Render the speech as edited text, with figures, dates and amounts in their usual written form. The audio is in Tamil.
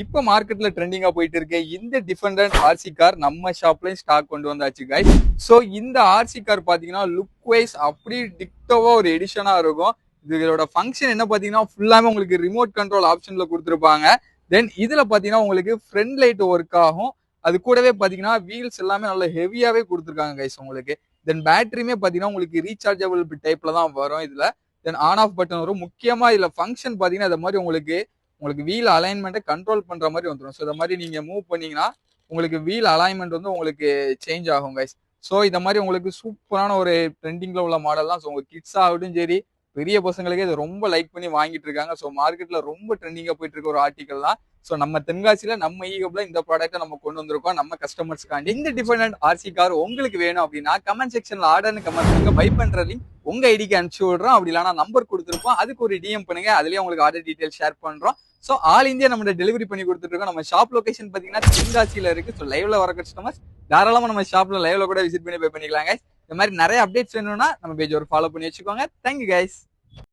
இப்ப மார்க்கெட்ல ட்ரெண்டிங்கா போயிட்டு இருக்க இந்த டிஃபெண்டர் ஆர்சி கார் நம்ம ஷாப்லயும் ஸ்டாக் கொண்டு வந்தாச்சு கைஸ். சோ இந்த ஆர்சி கார் பாத்தீங்கன்னா லுக் வைஸ் அப்படி டிக்டோவா ஒரு எடிஷனா இருக்கும். இதோட ஃபங்க்ஷன் என்ன பாத்தீங்கன்னா ஃபுல்லாமே உங்களுக்கு ரிமோட் கண்ட்ரோல் ஆப்ஷன்ல கொடுத்துருப்பாங்க. தென் இதுல பாத்தீங்கன்னா உங்களுக்கு ஃப்ரண்ட் லைட் ஒர்க் ஆகும். அது கூடவே பாத்தீங்கன்னா வீல்ஸ் எல்லாமே நல்ல ஹெவியாவே கொடுத்துருக்காங்க கைஸ் உங்களுக்கு. தென் பேட்டரியுமே பாத்தீங்கன்னா உங்களுக்கு ரீசார்ஜபிள் டைப்ல தான் வரும் இதுல. தென் ஆன் ஆஃப் பட்டன் வரும். முக்கியமா இதுல ஃபங்க்ஷன் பாத்தீங்கன்னா அது மாதிரி உங்களுக்கு வீல் அலைன்மெண்ட்டை கண்ட்ரோல் பண்ற மாதிரி வந்துடும். ஸோ இந்த மாதிரி நீங்க மூவ் பண்ணீங்கன்னா உங்களுக்கு வீல் அலைன்மெண்ட் வந்து உங்களுக்கு சேஞ்ச் ஆகும் கைஸ். ஸோ இந்த மாதிரி உங்களுக்கு சூப்பரான ஒரு ட்ரெண்டிங்ல உள்ள மாடல் தான். ஸோ உங்க கிட்ஸ் ஆகட்டும் சரி, பெரிய பசங்களுக்கே இதை ரொம்ப லைக் பண்ணி வாங்கிட்டு இருக்காங்க. ஸோ மார்க்கெட்ல ரொம்ப ட்ரெண்டிங்கா போயிட்டு இருக்க ஒரு ஆர்டிகல் தான். ஸோ நம்ம தென்காசியில நம்ம ஈகப்ல இந்த ப்ராடக்ட்டை நம்ம கொண்டு வந்திருக்கோம் நம்ம கஸ்டமர்ஸ்க்காண்டி. இந்த டிஃபரெண்ட் ஆர்சி கார் உங்களுக்கு வேணும் அப்படின்னா கமெண்ட் செக்ஷன்ல ஆர்டர்னு கமெண்ட் பண்ணுங்க. பை பண்ற லிங்க் உங்க ஐடிக்கு அனுப்பிச்சு விடுறோம். அப்படி இல்லைனா நம்பர் கொடுத்துருப்போம், அதுக்கு ஒரு டிஎம் பண்ணுங்க. அதுலயே உங்களுக்கு ஆர்டர் டீடைல் ஷேர் பண்றோம். ஸோ ஆல் இந்தியா நம்ம டெலிவரி பண்ணி கொடுத்துட்டு இருக்கோம். நம்ம ஷாப் லொகேஷன் பாத்தீங்கன்னா தென்காசியில இருக்கு. ஸோ லைவ்ல வர கஸ்டமர்ஸ் தாராளமா நம்ம ஷாப்ல லைவ்ல கூட விசிட் பண்ணி பே பண்ணிக்கலாங்க. இந்த மாதிரி நிறைய அப்டேட்ஸ் வேணும்னா நம்ம பேஜ் ஒரு ஃபாலோ பண்ணி வச்சுக்கோங்க. Thank you guys.